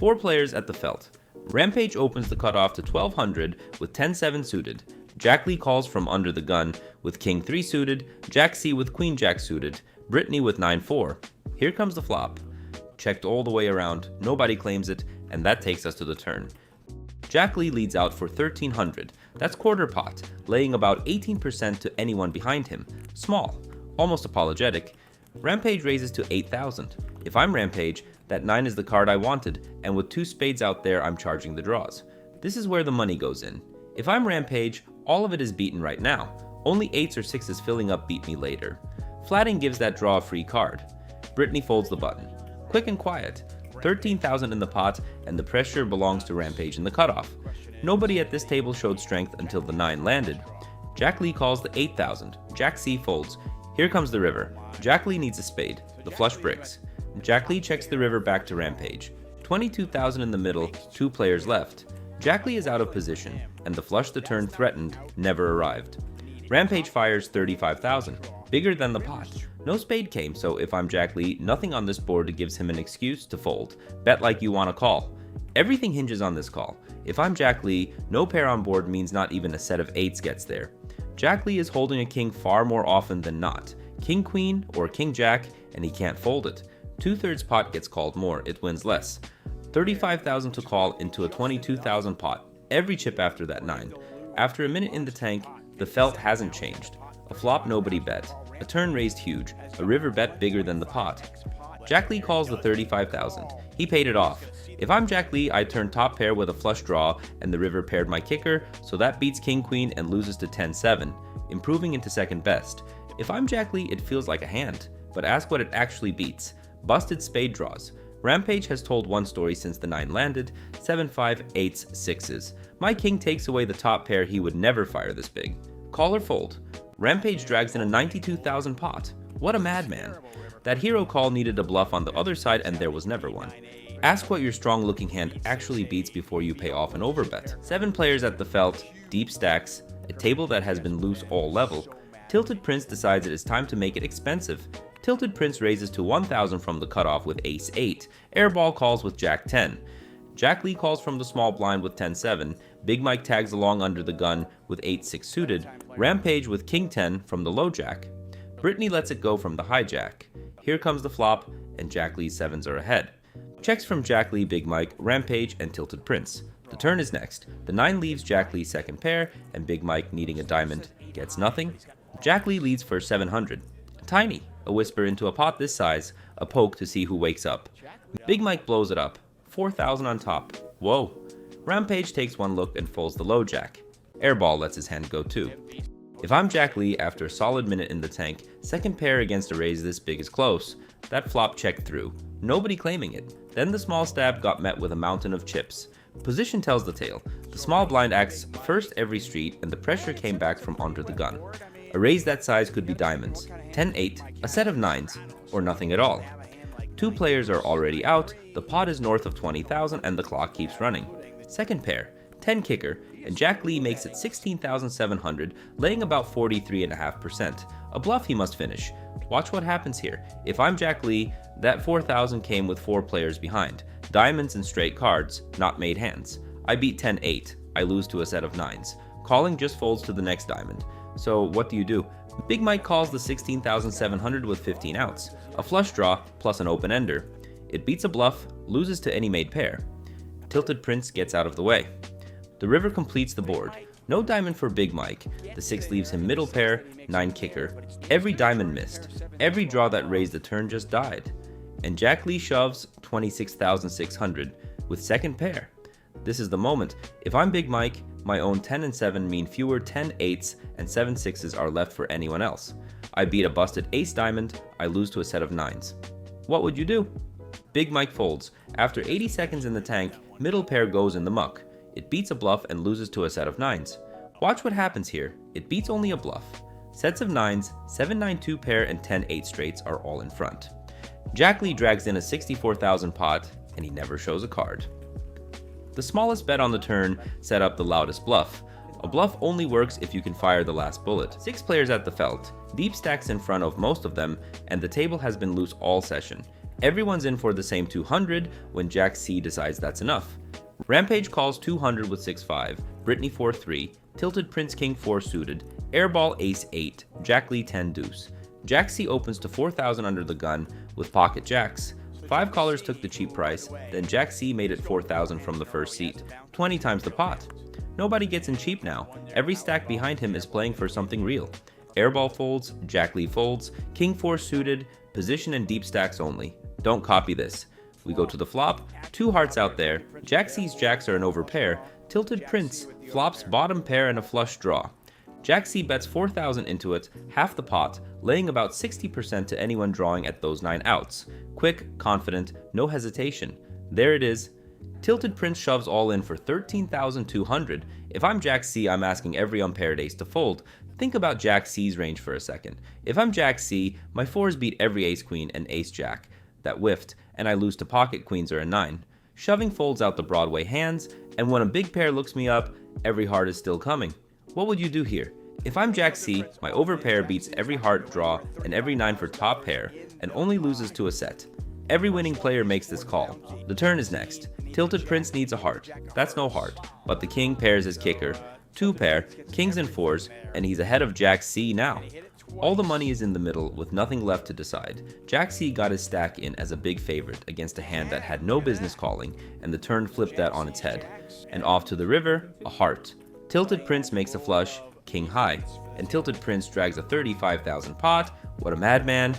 4 players at the felt. Rampage opens the cutoff to 1200 with 10-7 suited. Jack Lee calls from under the gun with King 3 suited, Jack C with Queen Jack suited, Britney with 9-4. Here comes the flop. Checked all the way around, nobody claims it, and that takes us to the turn. Jack Lee leads out for 1300. That's quarter pot, laying about 18% to anyone behind him. Small, almost apologetic. Rampage raises to 8000. If I'm Rampage, that 9 is the card I wanted, and with 2 spades out there, I'm charging the draws. This is where the money goes in. If I'm Rampage, all of it is beaten right now. Only 8s or 6s filling up beat me later. Flatting gives that draw a free card. Britney folds the button. Quick and quiet. 13,000 in the pot, and the pressure belongs to Rampage in the cutoff. Nobody at this table showed strength until the 9 landed. Jack Lee calls the 8,000. Jack C folds. Here comes the river. Jack Lee needs a spade. The flush bricks. Jack Lee checks the river back to Rampage. 22,000 in the middle, 2 players left. Jack Lee is out of position, and the flush the turn threatened never arrived. Rampage fires 35,000, bigger than the pot. No spade came, so if I'm Jack Lee, nothing on this board gives him an excuse to fold. Bet like you want to call. Everything hinges on this call. If I'm Jack Lee, no pair on board means not even a set of 8s gets there. Jack Lee is holding a king far more often than not. King Queen or King Jack, and he can't fold it. 2/3 pot gets called more, it wins less. 35,000 to call into a 22,000 pot. Every chip after that 9. After a minute in the tank, the felt hasn't changed. A flop nobody bet. A turn raised huge. A river bet bigger than the pot. Jack Lee calls the 35,000. He paid it off. If I'm Jack Lee, I turn top pair with a flush draw, and the river paired my kicker, so that beats King Queen and loses to 10-7, improving into second best. If I'm Jack Lee, it feels like a hand, but ask what it actually beats. Busted spade draws. Rampage has told one story since the 9 landed, 7-5, 8s, 6s. My king takes away the top pair, he would never fire this big. Call or fold. Rampage drags in a 92,000 pot. What a madman. That hero call needed a bluff on the other side, and there was never one. Ask what your strong looking hand actually beats before you pay off an overbet. 7 players at the felt, deep stacks, a table that has been loose all level. Tilted Prince decides it is time to make it expensive. Tilted Prince raises to 1,000 from the cutoff with Ace 8. Airball calls with Jack 10. Jack Lee calls from the small blind with 10-7. Big Mike tags along under the gun with 8-6 suited. Rampage with King 10 from the low jack. Britney lets it go from the high jack. Here comes the flop, and Jack Lee's 7s are ahead. Checks from Jack Lee, Big Mike, Rampage, and Tilted Prince. The turn is next. The 9 leaves Jack Lee's second pair, and Big Mike, needing a diamond, gets nothing. Jack Lee leads for 700. Tiny, a whisper into a pot this size, a poke to see who wakes up. Big Mike blows it up. 4,000 on top. Whoa. Rampage takes one look and folds the low jack. Airball lets his hand go too. If I'm Jack Lee, after a solid minute in the tank, second pair against a raise this big is close. That flop checked through. Nobody claiming it. Then the small stab got met with a mountain of chips. Position tells the tale. The small blind acts first every street, and the pressure came back from under the gun. A raise that size could be diamonds. 10-8, a set of 9s, or nothing at all. 2 players are already out, the pot is north of 20,000, and the clock keeps running. Second pair, 10 kicker, and Jack Lee makes it 16,700, laying about 43.5%. A bluff he must finish. Watch what happens here. If I'm Jack Lee, that 4,000 came with 4 players behind. Diamonds and straight cards, not made hands. I beat 10-8, I lose to a set of 9s. Calling just folds to the next diamond. So what do? Big Mike calls the 16,700 with 15 outs. A flush draw plus an open ender. It beats a bluff, loses to any made pair. Tilted Prince gets out of the way. The river completes the board. No diamond for Big Mike. The 6 leaves him middle pair, 9 kicker. Every diamond missed. Every draw that raised the turn just died. And Jack Lee shoves 26,600 with second pair. This is the moment. If I'm Big Mike, my own 10 and 7 mean fewer 10-8s and 7-6s are left for anyone else. I beat a busted ace diamond, I lose to a set of 9s. What would you do? Big Mike folds. After 80 seconds in the tank, middle pair goes in the muck. It beats a bluff and loses to a set of 9s. Watch what happens here. It beats only a bluff. Sets of 9s, 7-9-2 pair and 10-8 straights are all in front. Jack Lee drags in a 64,000 pot, and he never shows a card. The smallest bet on the turn set up the loudest bluff. A bluff only works if you can fire the last bullet. 6 players at the felt, deep stacks in front of most of them, and the table has been loose all session. Everyone's in for the same 200 when Jack C decides that's enough. Rampage calls 200 with 6-5, Britney 4-3, Tilted Prince King 4 suited, Airball Ace 8, Jack Lee 10 deuce. Jack C opens to 4,000 under the gun with pocket jacks. 5 callers took the cheap price, then Jack C made it 4,000 from the first seat, 20 times the pot. Nobody gets in cheap now, every stack behind him is playing for something real. Airball folds, Jack Lee folds, King 4 suited, position and deep stacks only. Don't copy this. We go to the flop, 2 hearts out there, Jack C's jacks are an overpair, Tilted Prince flops bottom pair and a flush draw. Jack C bets 4,000 into it, half the pot, laying about 60% to anyone drawing at those 9 outs. Quick, confident, no hesitation. There it is. Tilted Prince shoves all in for 13,200. If I'm Jack C, I'm asking every unpaired ace to fold. Think about Jack C's range for a second. If I'm Jack C, my 4s beat every ace queen and ace jack that whiffed, and I lose to pocket queens or a 9. Shoving folds out the Broadway hands, and when a big pair looks me up, every heart is still coming. What would you do here? If I'm Jack C, my overpair beats every heart draw and every 9 for top pair, and only loses to a set. Every winning player makes this call. The turn is next. Tilted Prince needs a heart. That's no heart, but the king pairs his kicker. 2 pair, kings and 4s, and he's ahead of Jack C now. All the money is in the middle with nothing left to decide. Jack C got his stack in as a big favorite against a hand that had no business calling, and the turn flipped that on its head. And off to the river, a heart. Tilted Prince makes a flush, king high, and Tilted Prince drags a 35,000 pot. What a madman.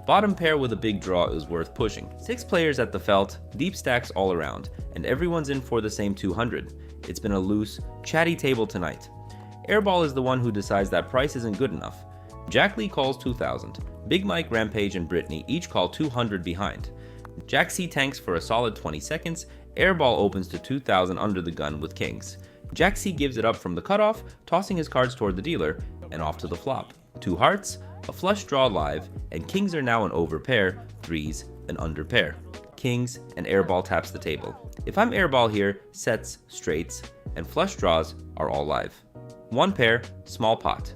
Bottom pair with a big draw is worth pushing. 6 players at the felt, deep stacks all around, and everyone's in for the same 200. It's been a loose, chatty table tonight. Airball is the one who decides that price isn't good enough. Jack Lee calls 2,000. Big Mike, Rampage, and Britney each call 200 behind. Jack C tanks for a solid 20 seconds. Airball opens to 2,000 under the gun with kings. Jack C gives it up from the cutoff, tossing his cards toward the dealer, and off to the flop. 2 hearts, a flush draw live, and kings are now an overpair, 3s, an underpair. Kings, and Airball taps the table. If I'm Airball here, sets, straights, and flush draws are all live. 1 pair, small pot.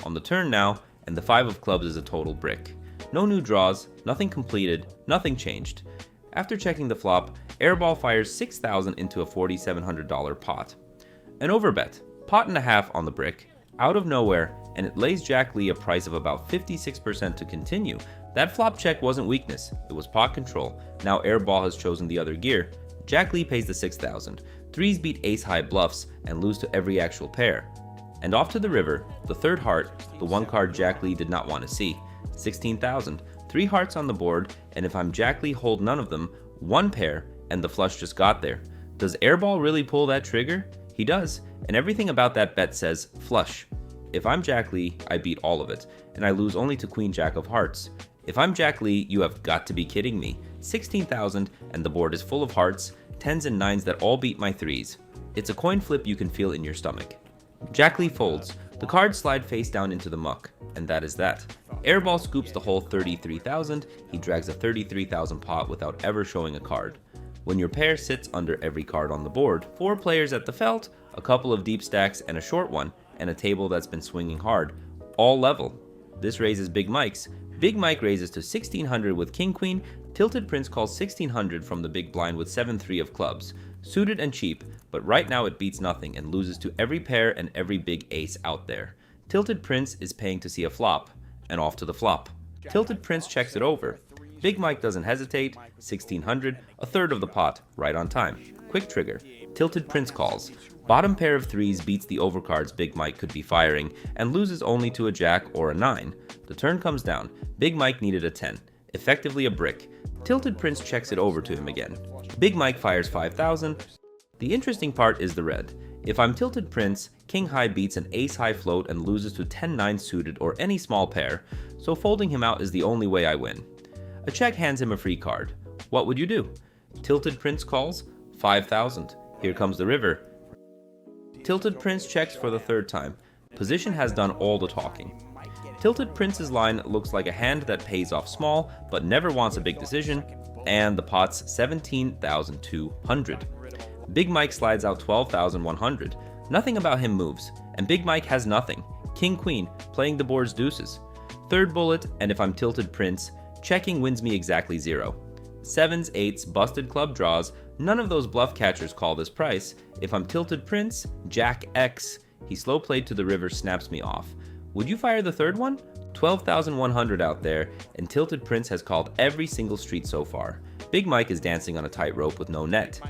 On the turn now, and the 5 of clubs is a total brick. No new draws, nothing completed, nothing changed. After checking the flop, Airball fires 6,000 into a $4,700 pot. An overbet, pot and a half on the brick, out of nowhere, and it lays Jack Lee a price of about 56% to continue. That flop check wasn't weakness, it was pot control. Now Airball has chosen the other gear. Jack Lee pays the 6,000. 3s beat ace high bluffs and lose to every actual pair. And off to the river, the 3rd heart, the one card Jack Lee did not want to see. 16,000, 3 hearts on the board, and if I'm Jack Lee, hold none of them, 1 pair, and the flush just got there. Does Airball really pull that trigger? He does, and everything about that bet says flush. If I'm Jack Lee, I beat all of it, and I lose only to Queen Jack of Hearts. If I'm Jack Lee, you have got to be kidding me. 16,000, and the board is full of hearts, 10s and 9s that all beat my 3s. It's a coin flip you can feel in your stomach. Jack Lee folds. The cards slide face down into the muck, and that is that. Airball scoops the whole 33,000. He drags a 33,000 pot without ever showing a card. When your pair sits under every card on the board, 4 players at the felt, a couple of deep stacks and a short one, and a table that's been swinging hard, all level. This raises Big Mike's. Big Mike raises to 1,600 with King Queen. Tilted Prince calls 1,600 from the big blind with 7-3 of clubs. Suited and cheap, but right now it beats nothing and loses to every pair and every big ace out there. Tilted Prince is paying to see a flop, and off to the flop. Tilted Prince checks it over. Big Mike doesn't hesitate, 1,600, a third of the pot, right on time. Quick trigger. Tilted Prince calls. Bottom pair of 3s beats the overcards Big Mike could be firing, and loses only to a jack or a 9. The turn comes down. Big Mike needed a 10, effectively a brick. Tilted Prince checks it over to him again. Big Mike fires 5,000. The interesting part is the red. If I'm Tilted Prince, King High beats an ace high float and loses to 10-9 suited or any small pair, so folding him out is the only way I win. A check hands him a free card. What would you do? Tilted Prince calls 5,000. Here comes the river. Tilted Prince checks for the 3rd time. Position has done all the talking. Tilted Prince's line looks like a hand that pays off small but never wants a big decision, and the pot's 17,200. Big Mike slides out 12,100. Nothing about him moves, and Big Mike has nothing. King Queen, playing the board's deuces. 3rd bullet, and if I'm Tilted Prince, checking wins me exactly 0. 7s, 8s, busted club draws, none of those bluff catchers call this price. If I'm tilted prince, Jack X. He slow played to the river, snaps me off. Would you fire the third one? 12,100 out there, and tilted prince has called every single street so far. Big Mike is dancing on a tightrope with no net.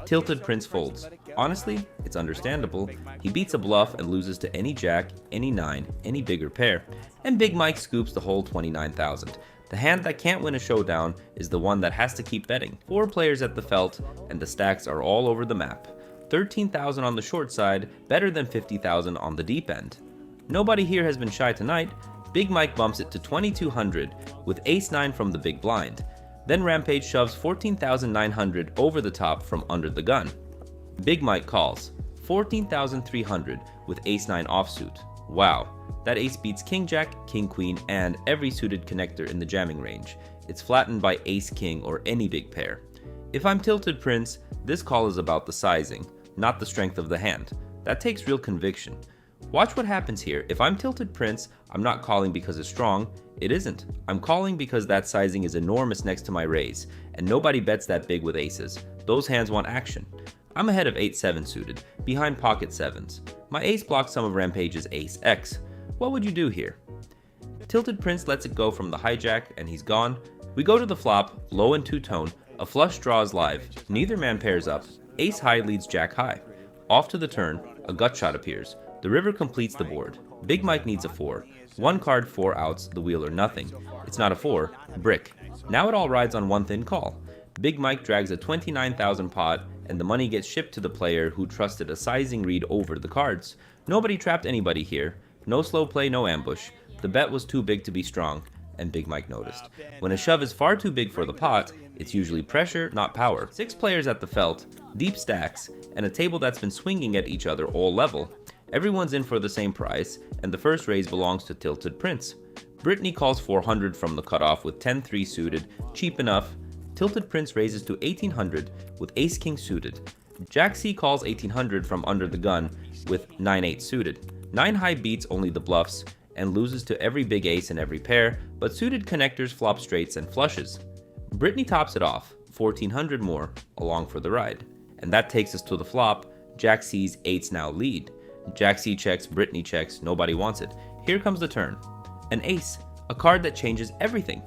Tilted prince folds. Honestly, it's understandable. He beats a bluff and loses to any jack, any 9, any bigger pair. And Big Mike scoops the whole 29,000. The hand that can't win a showdown is the one that has to keep betting. 4 players at the felt, and the stacks are all over the map. 13,000 on the short side, better than 50,000 on the deep end. Nobody here has been shy tonight. Big Mike bumps it to 2,200 with ace-9 from the big blind. Then Rampage shoves 14,900 over the top from under the gun. Big Mike calls 14,300 with ace-9 offsuit. Wow, that ace beats king jack, king queen, and every suited connector in the jamming range. It's flattened by ace king or any big pair. If I'm tilted prince, this call is about the sizing, not the strength of the hand. That takes real conviction. Watch what happens here. If I'm tilted prince, I'm not calling because it's strong. It isn't. I'm calling because that sizing is enormous next to my raise, and nobody bets that big with aces. Those hands want action. I'm ahead of 8-7 suited, behind pocket 7s. My ace blocks some of Rampage's ace X. What would you do here? Tilted prince lets it go from the hijack, and he's gone. We go to the flop, low and two-tone. A flush draw is live. Neither man pairs up. Ace high leads jack high. Off to the turn, a gut shot appears. The river completes the board. Big Mike needs a 4. One card, 4 outs, the wheel or nothing. It's not a 4, brick. Now it all rides on one thin call. Big Mike drags a 29,000 pot, and the money gets shipped to the player who trusted a sizing read over the cards. Nobody trapped anybody here. No slow play, no ambush. The bet was too big to be strong, and Big Mike noticed. When a shove is far too big for the pot, it's usually pressure, not power. 6 players at the felt, deep stacks, and a table that's been swinging at each other all level. Everyone's in for the same price, and the first raise belongs to tilted prince. Britney calls 400 from the cutoff with 10-3 suited, cheap enough. Tilted prince raises to 1,800 with ace-king suited. Jack C calls 1,800 from under the gun with 9-8 suited. 9 high beats only the bluffs and loses to every big ace in every pair, but suited connectors flop straights and flushes. Britney tops it off, 1,400 more, along for the ride. And that takes us to the flop. Jack C's 8s now lead. Jack C checks, Britney checks, nobody wants it. Here comes the turn. An ace, a card that changes everything.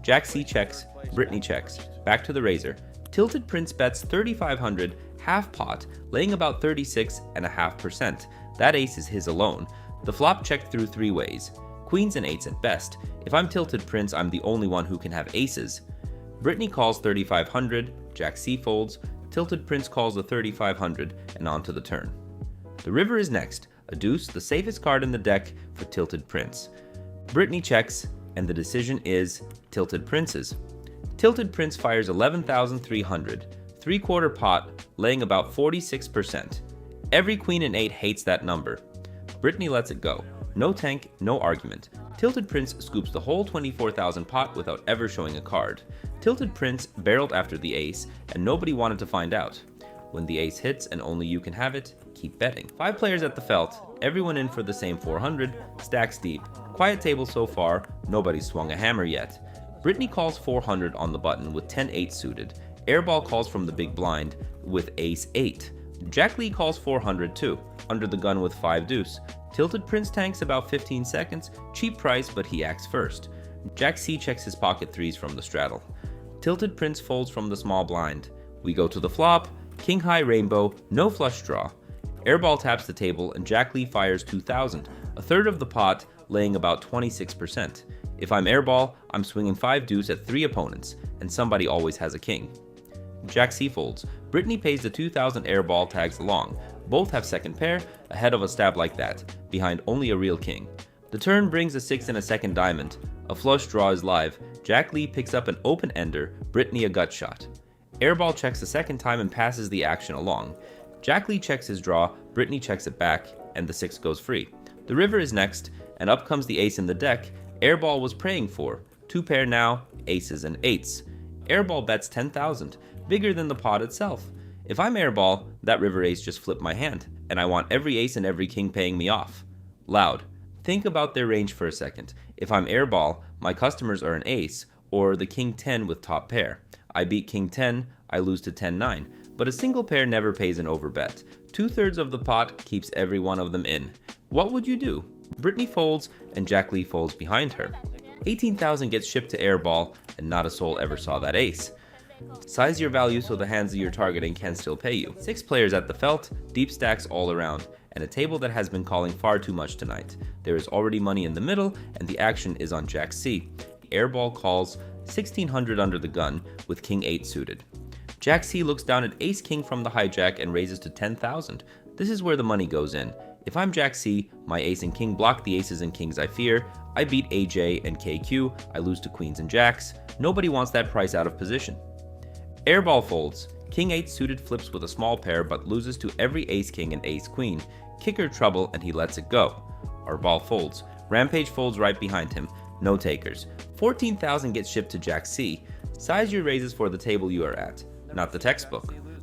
Jack C checks, Britney checks, back to the razor. Tilted prince bets 3,500, half pot, laying about 36.5%. That ace is his alone. The flop checked through 3 ways. Queens and 8s at best. If I'm tilted prince, I'm the only one who can have aces. Britney calls 3,500, Jack C folds, tilted prince calls the 3,500, and on to the turn. The river is next, a deuce, the safest card in the deck for tilted prince. Britney checks, and the decision is tilted prince's. Tilted prince fires 11,300, 3/4 pot, laying about 46%. Every queen and 8 hates that number. Britney lets it go. No tank, no argument. Tilted prince scoops the whole 24,000 pot without ever showing a card. Tilted prince barreled after the ace, and nobody wanted to find out. When the ace hits and only you can have it, keep betting. 5 players at the felt, everyone in for the same 400, stacks deep. Quiet table so far, nobody's swung a hammer yet. Britney calls 400 on the button with 10-8 suited. Airball calls from the big blind with ace-8. Jack Lee calls 400 too, under the gun with 5 deuce. Tilted prince tanks about 15 seconds, cheap price but he acts first. Jack C checks his pocket 3s from the straddle. Tilted prince folds from the small blind. We go to the flop, king high rainbow, no flush draw. Airball taps the table and Jack Lee fires 2,000, a third of the pot, laying about 26%. If I'm airball, I'm swinging 5 deuce at 3 opponents, and somebody always has a king. Jack C folds. Britney pays the 2,000 airball tags along. Both have second pair, ahead of a stab like that, behind only a real king. The turn brings a 6 and a second diamond. A flush draw is live. Jack Lee picks up an open ender, Britney a gut shot. Airball checks a second time and passes the action along. Jack Lee checks his draw, Britney checks it back, and the 6 goes free. The river is next, and up comes the ace in the deck Airball was praying for. 2 pair now, aces and 8s. Airball bets 10,000, bigger than the pot itself. If I'm airball, that river ace just flipped my hand, and I want every ace and every king paying me off. Loud. Think about their range for a second. If I'm airball, my customers are an ace, or the king 10 with top pair. I beat king 10, I lose to 10-9, but a single pair never pays an overbet. 2/3 of the pot keeps every one of them in. What would you do? Britney folds and Jack Lee folds behind her. 18,000 gets shipped to Airball and not a soul ever saw that ace. Size your value so the hands that you're targeting can still pay you. 6 players at the felt, deep stacks all around, and a table that has been calling far too much tonight. There is already money in the middle and the action is on Jack C. Airball calls 1600 under the gun with king 8 suited. Jack C looks down at ace king from the hijack and raises to 10,000. This is where the money goes in. If I'm Jack C, my ace and king block the aces and kings I fear. I beat AJ and KQ, I lose to queens and jacks. Nobody wants that price out of position. Airball folds. King 8 suited flips with a small pair but loses to every ace king and ace queen. Kicker trouble and he lets it go. Airball folds. Rampage folds right behind him. No takers. 14,000 gets shipped to Jack C. Size your raises for the table you are at, not the textbook.